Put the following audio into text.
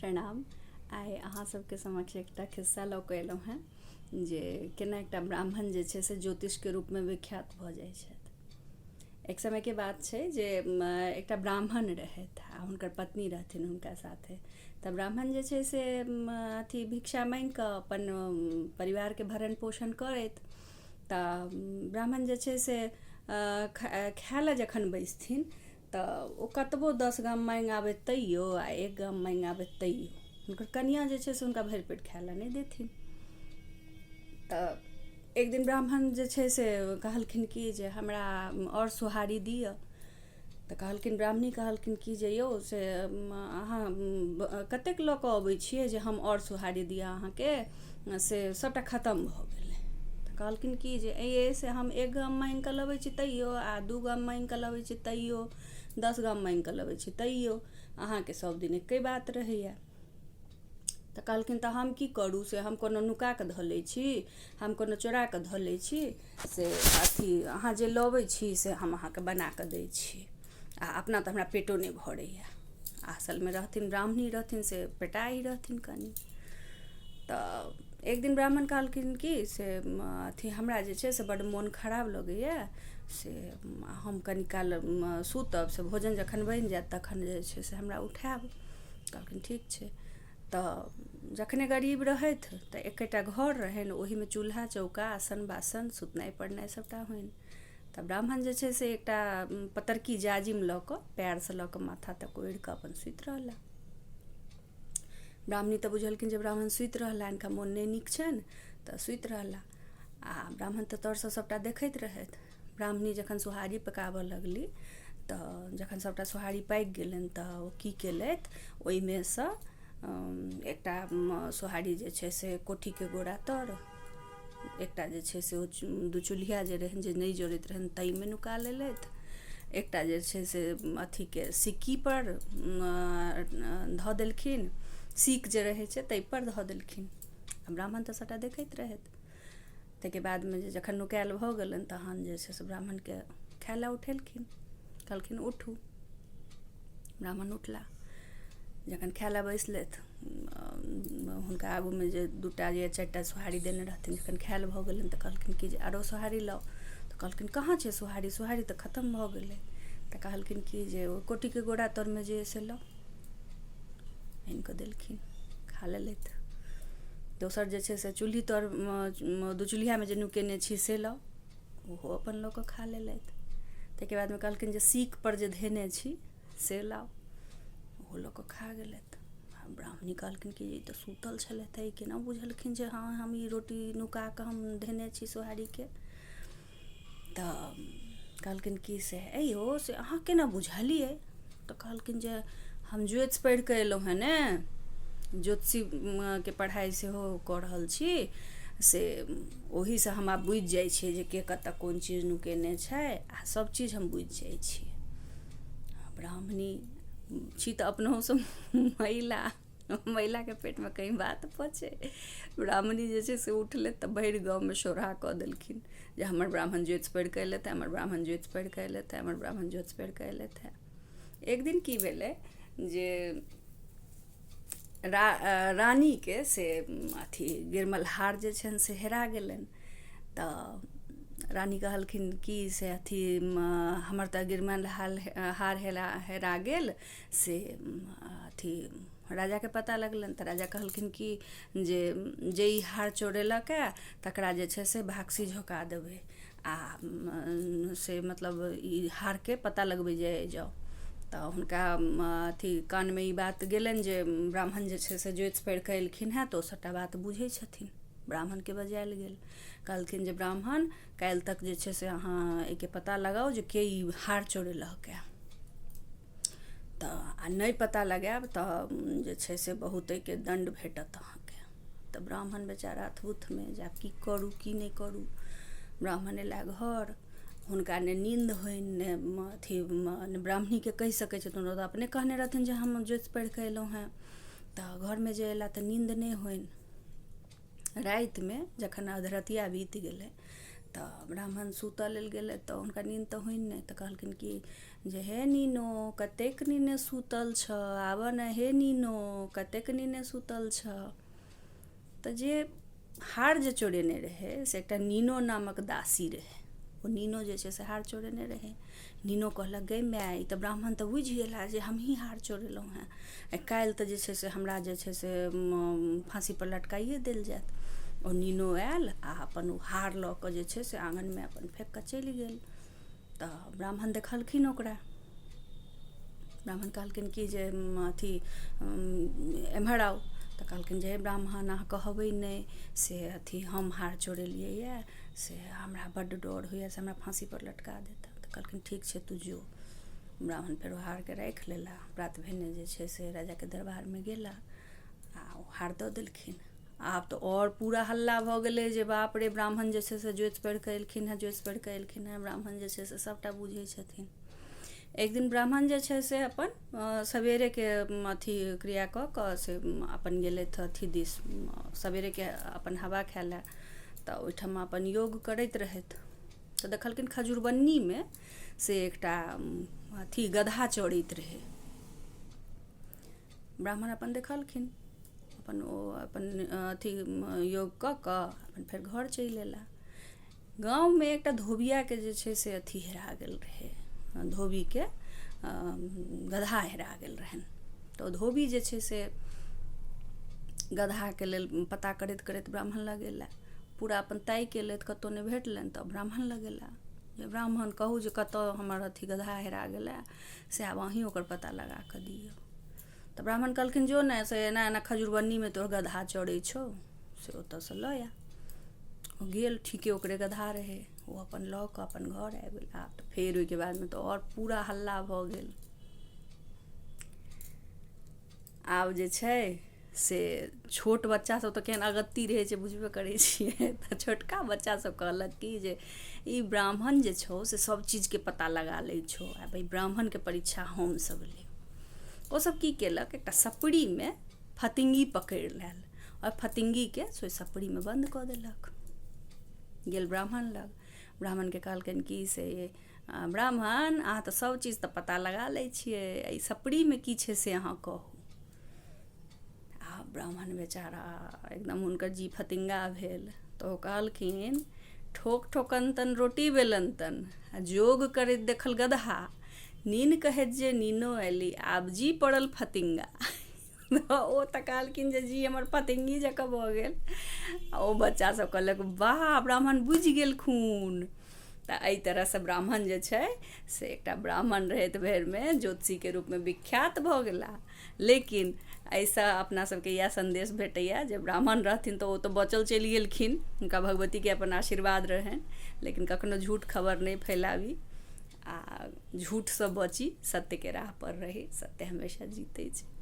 प्रणाम। आइ अहाँ सबके समक्ष एकटा खिस्सा लऽ कऽ एलहुँ हेँ जे केना एकटा ब्राह्मण जे छै से ज्योतिषके रूपमे विख्यात भऽ जाइ छथि। एक समयके बात छै जे एकटा ब्राह्मण रहथि आ हुनकर पत्नी रहथिन हुनका साथे। तऽ ब्राह्मण जे छै से अथी भिक्षा माँगि कऽ अपन परिवारके भरण पोषण करैत। तऽ ब्राह्मण जे छै से खाय लए जखन बैसथिन तऽ ओ कतबो 10 गाम माँगि आबैत तैयो आ 1 गाम माँगि आबैत तैयो हुनकर कनिआँ जे छै से हुनका भरि पेट खाय लए नहि देथिन। तऽ एक दिन ब्राह्मण जे छै से कहलखिन कि जे हमरा आओर सोहारी दिअ। तऽ कहलखिन ब्राह्मणी कहलखिन कि जे यौ से अहाँ कतेक लऽ कऽ अबै छियै जे हम आओर सोहारी दिअ अहाँके, से सभटा खतम भऽ गेलै। तऽ कहलखिन कि जे ये से हम 1 गाम माँगि कऽ लबै छी तैयो आ 2 गाम माँगि कऽ लबै छी तैयो 10 गाम माँगि कऽ लबै छी तैयो अहाँके सब दिन एके बात रहैए। तऽ कहलखिन तऽ हम की करू, से हम कोनो नुका कऽ धऽ लै छी, हम कोनो चोरा कऽ धऽ लै छी, से अथी अहाँ जे लबै छी से हम अहाँके बना कऽ दै छी आ अपना तऽ हमरा पेटो नहि भरैए। असलमे रहथिन ब्राह्मणी रहथिन से पेटाइ रहथिन कनि। तऽ एक दिन ब्राह्मण कहलखिन कि से अथी हमरा जे छै से बड्ड मोन खराब लगैए, से हम कनि काल सुतब, से भोजन जखन बनि जायत तखन जे छै से हमरा उठायब। कहलखिन ठीक छै। तऽ जखने गरीब रहथि तऽ एकेटा घर रहनि, ओहिमे चूल्हा चौका आसन बासन सुतनाइ पड़नाइ सभटा होनि। तऽ ब्राह्मण जे छै से एकटा पतरकी जाजिम लऽ कऽ पएरसँ लऽ कऽ माथा तक ओढ़ि कऽ अपन सुति रहलाह। ब्राह्मणी तऽ बुझलखिन जे ब्राह्मण सुति रहलाह, हिनका मोन नहि नीक छनि, तऽ सुति रहलाह। आ ब्राह्मण तऽ तरसँ सभटा देखैत रहथि। ब्राह्मणी जखन सोहारी पकाबऽ लगली तऽ जखन सभटा सोहारी पाकि गेलनि तऽ ओ की केलथि, ओहिमे सँ एकटा सोहारी जे छै से कोठीके गोड़ा तर, एकटा जे छै से ओ दुचुल्हिया जे रहनि जे नहि जोड़ैत रहनि ताहिमे नुका लेलथि, एकटा जे छै से अथीके सिक्कीपर धऽ देलखिन, सीक जे रहै छै ताहिपर धऽ देलखिन। ब्राह्मण तऽ सभटा देखैत रहथि। ताहिके बादमे जे जखन नुकायल भऽ गेलनि तहन जे छै से ब्राह्मणके खाय लए उठेलखिन, कहलखिन उठू। ब्राह्मण उठलाह। जखन खाय लए बैसलथि, हुनका आगूमे जे 2टा या 4टा सोहारी देने रहथिन, जखन खायल भऽ गेलनि तऽ कहलखिन कि जे आरो सोहारी लाउ। तऽ कहलखिन कहाँ छै सोहारी, सोहारी तऽ खतम भऽ गेलै। तऽ कहलखिन कि जे ओ कोठीके गोड़ा तरमे जे से लाउ, आनि कऽ देलखिन, खा लेलथि। दोसर जे छै से चूल्ही तर दुचुल्हियामे जे नुकेने छी से लाउ, ओहो अपन लऽ कऽ खा लेलथि। ताहिके बादमे कहलखिन जे सीक पर जे धेने छी से लाउ, ओहो लऽ कऽ खा गेलथि। ब्राह्मणी कहलखिन कि ई तऽ सुतल छलथि, ई केना बुझलखिन जे हाँ हम ई रोटी नुका कऽ हम धेने छी सोहारीके। तऽ कहलखिन कि से यौ से अहाँ केना बुझलियै। तऽ कहलखिन जे हम ज्योतिष पढ़ि कऽ एलहुँ हेँ ने, ज्योतिषीके पढ़ाइ सेहो कऽ रहल छी, से ओहीसँ हम आब बुझि जाइ छियै जे के कतऽ कोन चीज नुकेने छै आ सब चीज हम बुझि जाइ छियै। ब्राह्मणी छी तऽ अपनहुसँ महिलाके पेटमे कहीं बात पचै। ब्राह्मणी जे छै से उठलथि तऽ भरि गाँवमे सोरहा कऽ देलखिन जे हमर ब्राह्मण ज्योतिष पढ़ि कऽ अयलथि हँ, हमर ब्राह्मण ज्योतिष पढ़ि कऽ अयलथि हँ, हमर ब्राह्मण ज्योतिष पढ़ि कऽ अयलथि हँ। एक दिन की भेलै जे रानीके से अथी गिरमलहार जे छनि से हेरा गेलनि। तऽ रानी कहलखिन कि से अथी हमर तऽ गिरमलहार हेरा गेल, से अथी राजाके पता लगलनि। तऽ राजा कहलखिन कि जे ई हार चोरेलक तकरा जे छै से भागसी झोंका देबै आ से मतलब ई हारके पता लगबै जाउ। तऽ हुनका अथी कानमे ई बात गेलनि जे ब्राह्मण जे छै से ज्योतिष पढ़ि कऽ एलखिन हेँ तऽ ओ सभटा बात बुझै छथिन। ब्राह्मणके बजायल गेल, कहलखिन जे ब्राह्मण काल्हि तक जे छै से अहाँ एहिके पता लगाउ जे के ई हार चोरेलक। तऽ आ नहि पता लगायब तऽ जे छै से बहुत एहिके दण्ड भेटत अहाँके। तऽ ब्राह्मण बेचारा अथभुतमे जे आब की करू की नहि करू। ब्राह्मण अयला घर, हुनका ने नींद होनि ने अथी ने ब्राह्मणीके कहि सकै छथिन, ओ तऽ अपने कहने रहथिन जे हम ज्योतिष पढ़ि कऽ अयलहुँ हेँ। तऽ घरमे जे अयला तऽ नींद नहि होनि। रातिमे जखन अधरतिया बीत गेलै तऽ ब्राह्मण सुतऽ लेल गेलै तऽ हुनका नींद तऽ होइ नहि, तऽ कहलखिन कि जे हे नीनो कतेक नीने सुतल छ, आबऽ ने हे नीनो कतेक नीने सुतल छ। तऽ जे हार जे चोरेने रहै से एकटा नीनो नामक दासी रहै। ओ नीनो जे छै से हार चोरेने रहै। नीनो कहलक गै माय, ई तऽ ब्राह्मण तऽ बुझि गेला जे हमही हार चोरेलहुँ हेँ, काल्हि तऽ जे छै से हमरा जे छै से फाँसीपर लटकाइए देल जायत। ओ नीनो आयल आ अपन ओ हार लऽ कऽ जे छै से आँगनमे अपन फेंक कऽ चलि गेल। तऽ ब्राह्मण देखलखिन ओकरा। ब्राह्मण कहलखिन कि जे अथी एम्हर आउ। तऽ कहलखिन जे हे ब्राह्मण, अहाँ कहबै नहि से अथी हम हार चोरेलियै यऽ, से हमरा बड्ड डर होइए से हमरा फाँसीपर लटका देता। तऽ कहलखिन ठीक छै तू जो। ब्राह्मण फेर ओ हारके राखि लेला। प्रात भेने जे छै से राजाके दरबारमे गेला आ ओ हार दऽ देलखिन। आब तऽ और पूरा हल्ला भऽ गेलै जे बाप रे, ब्राह्मण जे छै से ज्योति पढ़ि कऽ एलखिन हेँ, ज्योति पढ़ि कऽ एलखिन हेँ। ब्राह्मण जे छै से सभटा बुझै छथिन। एक दिन ब्राह्मण जे छै से अपन सवेरेके अथी क्रिया कऽ कऽ से अपन गेलथि अथी दिस, सवेरेके अपन हवा खाय लए। तऽ ओहिठाम अपन योग करैत रहथि तऽ देखलखिन खजूरबन्नीमे से एकटा अथी गदहा चरैत रहै। ब्राह्मण अपन देखलखिन, अपन ओ अपन अथी योग कऽ कऽ अपन फेर घर चलि अयला। गाँवमे एकटा धोबियाके जे छै से अथी हेरा गेल रहै, धोबीके गदहा हेरा गेल रहनि। तऽ धोबी जे छै से गदहाके लेल पता करैत करैत ब्राह्मण लग अयला। पूरा अपन ताकि केलथि, कतहु नहि भेटलनि। तऽ ब्राह्मण लग अयला जे ब्राह्मण कहू जे कतऽ हमर अथी गदहा हेरा गेलै, से आब अहीँ ओकर पता लगा कऽ दियौ। तऽ ब्राह्मण कहलखिन जो ने से एना एना खजूरबन्नीमे तोहर गदहा चरै छौ, से ओतऽसँ लऽ आ। ओ गेल, ठीके ओकरे गदहा रहै। ओ अपन लऽ कऽ अपन घर आबि गेल। आब तऽ फेर ओहिके बादमे तऽ आओर पूरा हल्ला भऽ गेल। आब जे छै से छोट बच्चासभ तऽ केहन अगत्ती रहै छै बुझबे करै छियै। तऽ छोटका बच्चासभ कहलक कि जे ई ब्राह्मण जे छौ से सभ चीजके पता लगा लै छौ, आ भाई ब्राह्मणके परीक्षा हमसभ लेब। ओसभ की केलक, एकटा सपड़ीमे फतिंगी पकड़ि लेल और फतिंगीके सोहि सपड़ीमे बन्द कऽ देलक। गेल ब्राह्मण लग। ब्राह्मणके कहलकनि कि से ब्राह्मण, अहाँ तऽ सभ चीज तऽ पता लगा लै छियै, एहि सपड़ीमे की छै से अहाँ कहू। आ ब्राह्मण बेचारा एकदम हुनकर जी फतिंगा भेल। तऽ ओ कहलखिन ठोक ठोकनतन रोटी बेलनतन, आ जोग करैत देखल गदहा, नीन कहैत जे नीनो अयली, आब जी पड़ल फतिंगा। ओ तऽ कहलखिन जे जी हमर फतिंगी जकाँ भऽ गेल। आ ओ बच्चासभ कहलक वाह, ब्राह्मण बुझि गेलखुन। तऽ एहि तरहसँ ब्राह्मण जे छै से एकटा ब्राह्मण रहैत भरिमे ज्योतिषीके रूपमे विख्यात भऽ गेला। लेकिन एहिसँ अपना सबके इएह सन्देश भेटैए जे ब्राह्मण रहथिन तऽ ओ तऽ बचल चलि गेलखिन, हुनका भगवतीके अपन आशीर्वाद रहनि। लेकिन कखनो झूठ खबर नहि फैलाबी आ झूठसँ बची, सत्यके राह पर रही। सत्य हमेशा जीतै छै।